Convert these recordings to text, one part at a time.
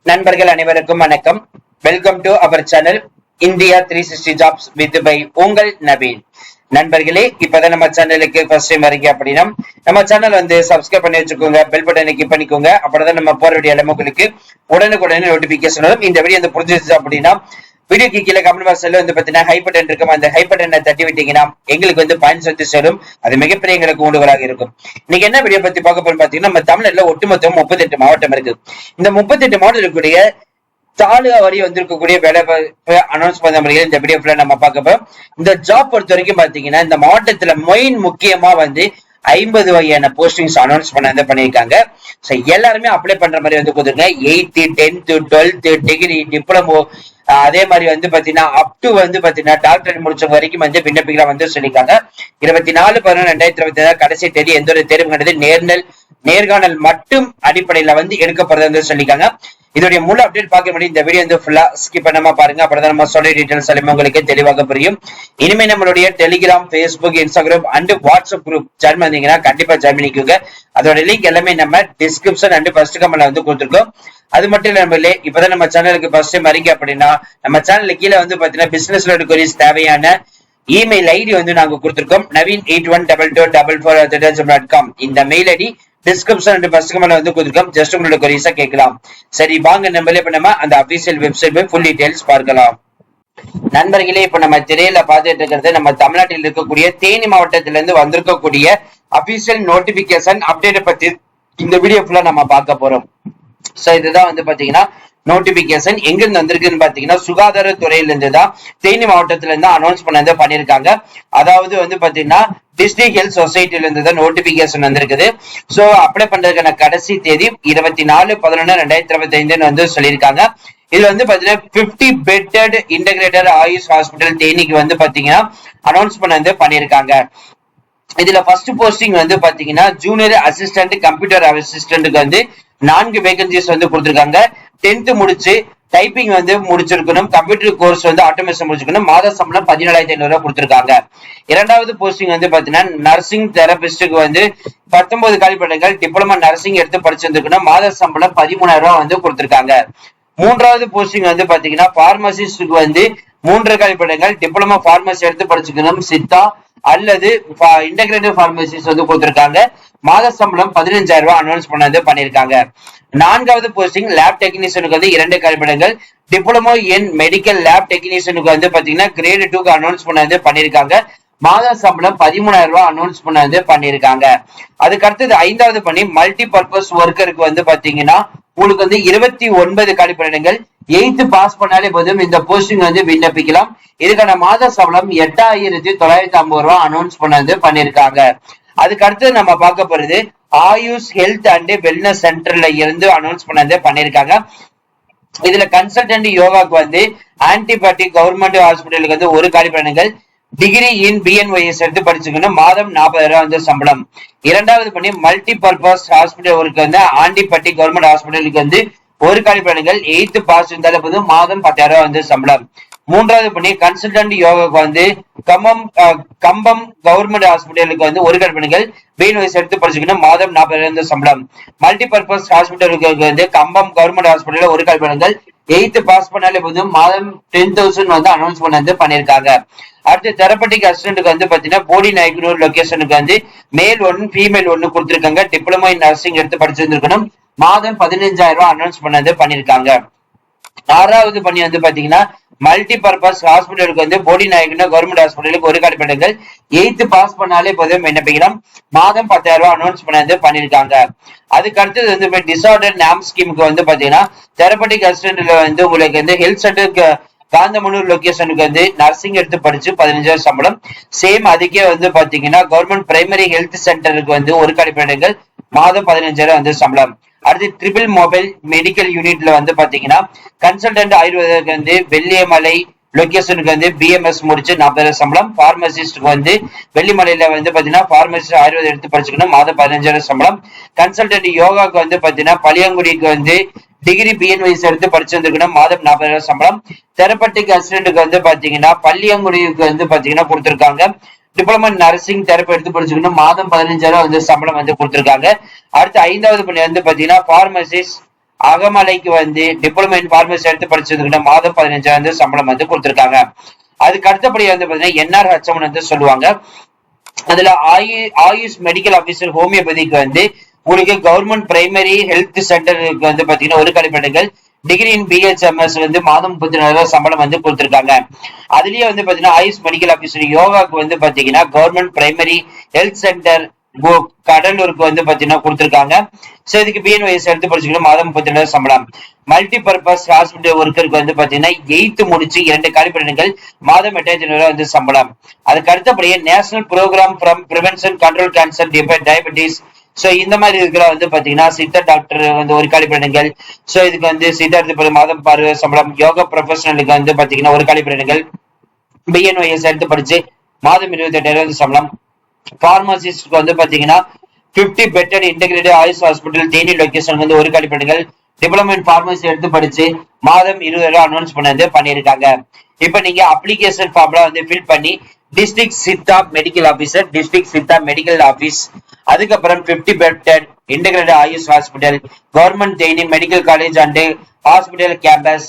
நண்பர்கள் அனைவருக்கும் வணக்கம். Welcome to our channel India 360 jobs with by உங்கள் நவீன். நண்பர்களே, இப்பதான் நம்ம சேனலுக்கு ஃபர்ஸ்ட் டைம் வரீங்க அப்படின்னா நம்ம சேனல் சப்ஸ்கிரைப் பண்ணி வச்சுக்கோங்க, பெல் பட்டனை கிளிக் பண்ணிக்கோங்க. அப்பதான் நம்ம போற வீடியோ எல்லாம் உங்களுக்கு உடனுக்குடனே நோட்டிபிகேஷன் வரும். இந்த வீடியோ புரிஞ்சிருச்சு அப்படின்னா வீடியோக்கு கீழே கமெண்ட் பாக்ஸ்ல பாத்தீங்கன்னா ஹை பட்டன் இருக்கும். அந்த ஹை பட்டனை தட்டி விட்டீங்கன்னா எங்களுக்கு பாயிண்ட்ஸ் சேரும். அது மிகப்பெரிய எங்களுக்கு ஊண்டுகளாக இருக்கும். இன்னைக்கு என்ன வீடியோ பத்தி பார்க்க போறோம் பாத்தீங்கன்னா, நம்ம தமிழ்நாட்டுல ஒட்டுமொத்தம் 38 மாவட்டம் இருக்கு. இந்த 38 மாவட்டம் இருக்கக்கூடிய தாலுகா வரி வந்திருக்கக்கூடிய வேலை அனௌன்ஸ் பண்ண முறையில் இந்த வீடியோ ஃபுல்லா நம்ம பார்க்க போறோம். இந்த ஜாப் பொறுத்த வரைக்கும் பாத்தீங்கன்னா, இந்த மாவட்டத்துல மெயின் முக்கியமா 50 வகையான போஸ்டிங்ஸ் அனௌன்ஸ் பண்ணிருக்காங்க. எல்லாருமே அப்ளை பண்ற மாதிரி கொடுத்துருங்க. 8th 10th 12th degree diploma, அதே மாதிரி பாத்தீங்கன்னா அப் டு பாத்தீங்கன்னா டாக்டர் முடிச்ச வரைக்கும் விண்ணப்பிக்கலாம் சொல்லிருக்காங்க. 24/11/2026 கடைசி தேதி. எந்த ஒரு தேர்வு கிடையாது, நேர்காணல் மட்டும் அடிப்படையில எடுக்கப்படுறது சொல்லிருக்காங்க. இதோடைய முழு அப்டேட் பார்க்க முடியும். இந்த வீடியோ ஃபுல்லா ஸ்கிப் பண்ணாம பாருங்க. அப்பதான் நம்ம சொல்ற டீடைல்ஸ் எல்லாமே உங்களுக்கு தெளிவாக புரியும். இனிமே நம்மளுடைய Telegram, Facebook, Instagram and WhatsApp group join பண்ணீங்கன்னா கண்டிப்பா ஜாயின் பண்ணிக்கோங்க. அதோட லிங்க் எல்லாமே நம்ம டிஸ்கிரிப்ஷன் அண்ட் ஃபர்ஸ்ட் கமெண்ட்ல கொடுத்துருக்கோம். அது மட்டும் இல்லாம இப்பதான் நம்ம சேனலுக்கு ஃபர்ஸ்ட் டைம் வரீங்க அப்படின்னா நம்ம சேனல்ல கீழே பாத்தீங்கன்னா பிசினஸ் queries தேவையான இமெயில் ஐடி நாங்க கொடுத்திருக்கோம். naveen812244@gmail.com. இந்த mail ID description and first கமெண்ட்ல கொடுத்திருக்கோம். ஜஸ்ட் உங்களோட queries கேட்கலாம். சரி, வாங்க நம்மளே பண்ணாம அந்த அபிஷியல் வெப்சைட் ஃபுல் டீடைல்ஸ் பார்க்கலாம். நண்பர்களே, இப்ப நம்ம திரையில பார்த்துட்டு இருக்கிறது நம்ம தமிழ்நாட்டில் இருக்கக்கூடிய தேனி மாவட்டத்திலிருந்து வந்திருக்கக்கூடிய அபிஷியல் நோட்டிபிகேஷன் அப்டேட் பத்தி இந்த வீடியோ ஃபுல்லா நம்ம பார்க்க போறோம். சோ இதுதான் பாத்தீங்கன்னா நோட்டிபிகேஷன் எங்க இருந்து வந்திருக்குன்னு பாத்தீங்கன்னா சுகாதாரத்துறையிலிருந்து தான் தேனி மாவட்டத்துல இருந்து அனௌன்ஸ் பண்ணிருக்காங்க. அதாவது பாத்தீங்கன்னா டிஸ்ட்ரிக்ட் ஹெல்த் சொசைட்டில இருந்து தான் நோட்டிபிகேஷன் வந்திருக்குது. சோ அப்ளை பண்றதுக்கான கடைசி தேதி 24/11/2025 சொல்லியிருக்காங்க. இதுல பாத்தீங்கன்னா 50 பெட்டட் இன்டகிரேட்டட் ஆயுஷ் ஹாஸ்பிட்டல் தேனிக்கு பாத்தீங்கன்னா அனௌன்ஸ் பண்ணிருக்காங்க. இதுல ஃபர்ஸ்ட் போஸ்டிங் பாத்தீங்கன்னா ஜூனியர் அசிஸ்டன்ட் கம்ப்யூட்டர் அசிஸ்டன்ட்க்கு 4 வேகன்சிஸ் கொடுத்திருக்காங்க. 10th முடிச்சு டைப்பிங் முடிச்சிருக்கணும். கம்ப்யூட்டர் கோர்ஸ் ஆட்டோமேஷன் முடிச்சிருக்கணும். மாத சம்பளம் 17,500 கொடுத்திருக்காங்க. இரண்டாவது போஸ்டிங் பாத்தீங்கன்னா நர்சிங் தெரபிஸ்டுக்கு 19 காலிப்படங்கள். டிப்ளமா நர்சிங் எடுத்து படிச்சிருக்கணும். மாத சம்பளம் 13,000 கொடுத்திருக்காங்க. மூன்றாவது போஸ்டிங் பாத்தீங்கன்னா பார்மசிஸ்டுக்கு 3 காலிப்படங்கள். டிப்ளமா பார்மசி எடுத்து படிச்சுக்கணும். சித்தா அல்லது இன்டகிரேட்டட் பார்மசிஸ் கொடுத்திருக்காங்க. மாத சம்பளம் 15,000 அனௌன்ஸ் பண்ணிருக்காங்க. நான்காவது போஸ்டிங் லேப் டெக்னீஷியனுக்கு 2 காலிப்படங்கள். டிப்ளமோ இன் மெடிக்கல் லேப் டெக்னீஷியனுக்கு பாத்தீங்கன்னா கிரேட் 2க்கு அனௌன்ஸ் பண்ணிருக்காங்க. மாத சம்பளம் 13,000 அனௌன்ஸ் பண்ணிருக்காங்க. அதுக்கு அடுத்தது ஐந்தாவது பணி மல்டி பர்பஸ் ஒர்க்கருக்கு பாத்தீங்கன்னா உங்களுக்கு 29 காலிப்படங்கள். 8th பாஸ் பண்ணாலே போதும் இந்த போஸ்டிங் விண்ணப்பிக்கலாம். இதுக்கான மாத சம்பளம் 8,950 அனௌன்ஸ் பண்ணிருக்காங்க. அதுக்கு அடுத்து நம்ம பார்க்க போறது ஆயுஷ் ஹெல்த் அண்ட் வெல்னஸ் சென்டர்ல இருந்து அனௌன்ஸ் பண்ணிருக்காங்க. இதுல கன்சல்டன்ட் யோகாக்கு ஆன்டிபயோட்டிக் கவர்மெண்ட் ஹாஸ்பிட்டலுக்கு 1 காலிப்படங்கள். டிகிரி இன் பிஎன்ஒய்எஸ் எடுத்து படிச்சுக்கணும். மாதம் 40,000 சம்பளம். இரண்டாவது பணி multi purpose hospital antibiotic government ஹாஸ்பிட்டலுக்கு 1 காலிப்படங்கள். 8th பாஸ் இருந்தாலும் போதும். மாதம் 10,000 சம்பளம். மூன்றாவது பணி கன்சல்டன்ட் யோகாக்கு கம்பம் கவர்மெண்ட் ஹாஸ்பிட்டலுக்கு 1 காலிப்படங்கள். பிஎன்ஒய்எஸ் எடுத்து படிச்சுக்கணும். மாதம் 40,000 சம்பளம். மல்டி பர்பஸ் ஹாஸ்பிட்டலுக்கு கம்பம் கவர்மெண்ட் ஹாஸ்பிட்டல் 1 காலிப்படங்கள். 8th பாஸ் பண்ணாலே போதும். மாதம் 10,000 அனௌன்ஸ் பண்ணிருக்காங்க. அடுத்து தெரபட்டிக் அசிஸ்டன்ட்க்கு பாத்தீங்கன்னா போடி நாயக்கனூர் லொகேஷனுக்கு மேல் 1 ஃபீமேல் 1 கொடுத்திருக்காங்க. டிப்ளமோ இன் நர்சிங் எடுத்து படிச்சிருந்திருக்கணும். மாதம் 15,000 அனௌன்ஸ் பண்ணிருக்காங்க. ஆறாவது பணி பாத்தீங்கன்னா மல்டி பர்பஸ் ஹாஸ்பிட்டலுக்கு போடி நாயக்கனூர் கவர்மெண்ட் ஹாஸ்பிட்டலுக்கு 1 காலிப்படங்கள். 8th பாஸ் பண்ணாலே போதும் விண்ணப்பிக்கலாம். மாதம் 10,000 அனௌன்ஸ் பண்ணிருக்காங்க. அதுக்கு அடுத்தது டிசார்டர் நாம் ஸ்கீமுக்கு பாத்தீங்கன்னா தெரபட்டிக் அசிஸ்டன்ட்ல உங்களுக்கு ஹெல்த் சென்டருக்கு காந்தமனூர் லொகேஷனுக்கு நர்சிங் எடுத்து படிச்சு 15,000 சம்பளம். சேம் அதுக்கே பாத்தீங்கன்னா கவர்மெண்ட் பிரைமரி ஹெல்த் சென்டருக்கு 1 காலிப்படங்கள். மாதம் 15,000 சம்பளம். அடுத்து ட்ரிபிள் மொபைல் மெடிக்கல் யூனிட்ல பாத்தீங்கன்னா கன்சல்டன்ட் ஆயுர்வேதக்கு வெள்ளியமலை லொகேஷனுக்கு பிஎம்எஸ் முடிச்சு 40,000 சம்பளம். பார்மசிஸ்டுக்கு வெள்ளிமலையில பாத்தீங்கன்னா பார்மசிஸ்ட் ஆயுர்வேதம் எடுத்து படிச்சுக்கணும். மாதம் 15,000 சம்பளம். கன்சல்டன்ட் யோகாக்கு பாத்தீங்கன்னா பழியங்குடிக்கு டிகிரி பிஎன்ஒய்எஸ் எடுத்து படிச்சிருந்துக்கணும். மாதம் 40,000 சம்பளம். தெரபட்டிக் அசிஸ்டன்ட்க்கு பாத்தீங்கன்னா பள்ளியங்குடிக்கு பாத்தீங்கன்னா கொடுத்திருக்காங்க. டிப்ளமா நர்சிங் தெரப்பி எடுத்து படிச்சுக்கணும். மாதம் 15,000 சம்பளம் கொடுத்திருக்காங்க. அடுத்து ஐந்தாவது பணி பாத்தீங்கன்னா பார்மசிஸ்ட் அகமலைக்கு வந்து டிப்ளமோ இன் பார்மசி எடுத்து படிச்சதுக்கு மாதம் 15,000 சம்பளம் வந்து கொடுத்திருக்காங்க. அதுக்கு அடுத்தபடி வந்து பாத்தீங்கன்னா NRHM வந்து சொல்லுவாங்க. அதுல ஆயுஷ் மெடிக்கல் ஆபீசர் ஹோமியோபதிக்கு வந்து உங்களுக்கு கவர்மெண்ட் பிரைமரி ஹெல்த் சென்டருக்கு வந்து பாத்தீங்கன்னா ஒரு கழிப்பிடங்கள், டிகிரி இன் BHMS வந்து மாதம் 34,000 சம்பளம் வந்து கொடுத்திருக்காங்க. அதுலயே வந்து பாத்தீங்கன்னா ஆயுஷ் மெடிக்கல் ஆபீசர் யோகாக்கு வந்து பாத்தீங்கன்னா கவர்மெண்ட் பிரைமரி ஹெல்த் சென்டர் கடலூருக்கு வந்து பாத்தீங்கன்னா கொடுத்திருக்காங்க. சோ இதுக்கு BNYS எடுத்து படிச்சுக்கணும், மாதம் 32,000 சம்பளம். மல்டி பர்பஸ் ஹாஸ்பிட்டல் ஒர்க்கருக்கு வந்து பாத்தீங்கன்னா 8th முடிச்சு 2 காலிப்படங்கள், மாதம் 8,500 வந்து சம்பளம். அதுக்கு அடுத்தபடியே national program from prevention control cancer diabetes, so இந்த மாதிரி இருக்கிற வந்து பாத்தீங்கன்னா சித்தா டாக்டர் வந்து ஒரு காலிப்படங்கள், சோ இதுக்கு வந்து சித்தார்த்த மாதம் 60 சம்பளம். யோகா ப்ரொஃபஷனலுக்கு வந்து பாத்தீங்கன்னா ஒரு காலிப்படங்கள், BNYS எடுத்து படிச்சு மாதம் 28,000 சம்பளம். பார்மசிஸ்ட்க்கு வந்து பாத்தீங்கன்னா 50 bedded integrated AYUSH hospital Theni location வந்து ஒரு காலிப்படங்கள், டிப்ளமோ இன் பார்மசி எடுத்து படிச்சு மாதம் 20,000 அனௌன்ஸ் பண்ணிருக்காங்க. இப்ப நீங்க அப்ளிகேஷன் ஃபார்ம்ல வந்து ஃபில் பண்ணி district Siddha medical officer, district Siddha medical office, அதுக்கப்புறம் 50 bedded integrated AYUSH hospital, government Theni medical college and hospital campus,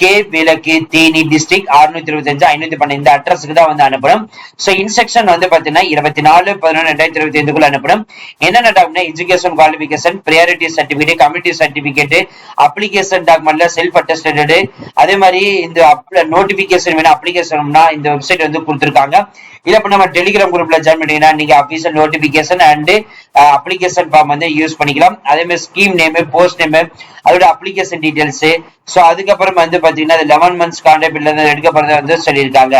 K விலக்கு தேனி டிஸ்ட்ரிக்ட் 625-512 இந்த அட்ரஸ்க்கு தான் வந்து அனுப்பணும். சோ இன்ஸ்ட்ரக்ஷன் வந்து பாத்தீங்கன்னா 24/11/2025 அனுப்பணும். என்னென்ன document, education qualification, priority certificate, community certificate, application டாக்குமெண்ட்ல செல்ஃப் அட்டஸ்டட், அதே மாதிரி இந்த நோட்டிபிகேஷன் வேணும் அப்ளிகேஷன்னா இந்த வெப்சைட் வந்து கொடுத்திருக்காங்க. இல்ல இப்ப நம்ம டெலிகிராம் குரூப்ல ஜாயின் பண்ணீங்கன்னா நீங்க official notification and application form வந்து யூஸ் பண்ணிக்கலாம். அதே மாதிரி ஸ்கீம் நேம், போஸ்ட் நேம், அதோட அப்ளிகேஷன் டீடைல்ஸ், சோ அதுக்கப்புறம் வந்து பாத்தீங்கன்னா 11 months கான்ட்ராக்ட் பில்ல இருந்து எடுக்கப்படுறத வந்து சொல்லியிருக்காங்க.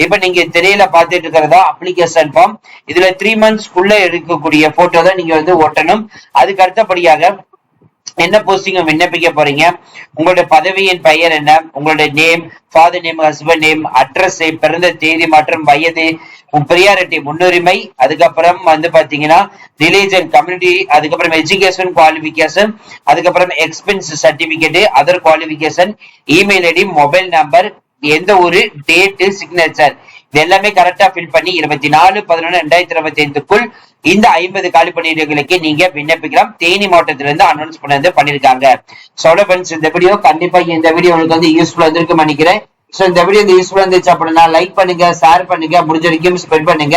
இப்ப நீங்க திரையில பாத்துட்டு இருக்கிறதா அப்ளிகேஷன் ஃபார்ம். இதுல 3 months எடுக்கக்கூடிய போட்டோ தான் நீங்க வந்து ஒட்டணும். அதுக்கு அடுத்தபடியாக என்ன போஸ்டிங் விண்ணப்பிக்க போறீங்க, உங்களுடைய பதவியின் பெயர் என்ன, உங்களுடைய name, father name, husband name, address, பிறந்த தேதி மற்றும் வயது, பிரியாரிட்டி முன்னுரிமை, அதுக்கப்புறம் வந்து பாத்தீங்கன்னா ரிலீஜன், கம்யூனிட்டி, அதுக்கப்புறம் எஜுகேஷன் குவாலிபிகேஷன், அதுக்கப்புறம் experience certificate, other qualification, email ID, mobile number, எந்த ஒரு டேட், சிக்னேச்சர், இது எல்லாமே கரெக்டா ஃபில் பண்ணி 24/11/2025க்குள் இந்த 50 காலி பணியிடங்களுக்கு நீங்க விண்ணப்பிக்கலாம். தேனி மாவட்டத்திலிருந்து அனௌன்ஸ் பண்ணிருக்காங்க. இந்த வீடியோ கண்டிப்பா இந்த வீடியோ உங்களுக்கு வந்து யூஸ்ஃபுல்லா இருந்திருக்கும் நினைக்கிறேன். சோ இந்த வீடியோ யூஸ்ஃபுல்லா இருந்துச்சு அப்படின்னா லைக் பண்ணுங்க, ஷேர் பண்ணுங்க, முடிஞ்ச வரைக்கும் ஸ்ப்ரெட் பண்ணுங்க.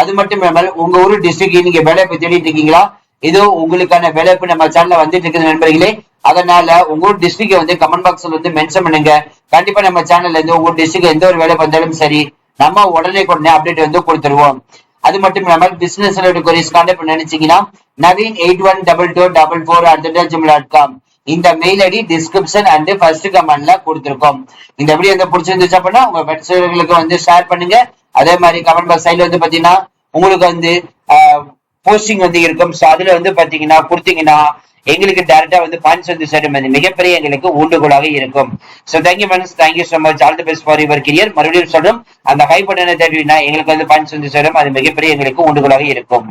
அது மட்டும் இல்லாமல் உங்க ஊரு டிஸ்ட்ரிக்ட் நீங்க வேலைவாய்ப்பு தேடிட்டு இருக்கீங்களா, இதோ உங்களுக்கான வேலைவாய்ப்பு நம்ம சேனல்ல வந்துட்டு இருக்குது நண்பர்களே. அதனால உங்க ஊர் டிஸ்ட்ரிக்ட் வந்து கமெண்ட் பாக்ஸ்ல வந்து மென்ஷன் பண்ணுங்க. கண்டிப்பா நம்ம சேனல்ல இருந்து உங்க டிஸ்ட்ரிக்ட் எந்த ஒரு வேலை வந்தாலும் சரி நம்ம உடனே அப்டேட் வந்து கொடுத்துருவோம். அது மட்டும் இல்லாமல் பிசினஸ் கான்டாக்ட் நினைச்சீங்கன்னா naveen812244@gmail.com இந்த mail ID description and first கமெண்ட்ல கொடுத்திருக்கோம். இந்த வீடியோ வந்து பிடிச்சிருந்துச்சு அப்படின்னா உங்க ஃப்ரெண்ட்ஸ்களுக்கு வந்து ஷேர் பண்ணுங்க. அதே மாதிரி கமெண்ட் பாக்ஸ் சைடுல வந்து பாத்தீங்கன்னா உங்களுக்கு வந்து போஸ்டிங் வந்து இருக்கும். சோ அதுல வந்து பாத்தீங்கன்னா கொடுத்தீங்கன்னா எங்களுக்கு டைரக்டா வந்து பாயிண்ட்ஸ் வந்து சேரும், மிகப்பெரிய எங்களுக்கு ஊண்டுகோலாக இருக்கும். So thank you friends, thank you so much, all the best for your career. மறுபடியும் சொல்றோம், அந்த ஹை பட்டனை தேடினா எங்களுக்கு வந்து பாயிண்ட்ஸ் வந்து சேரும், அது மிகப்பெரிய எங்களுக்கு ஊண்டுகோலாக இருக்கும்.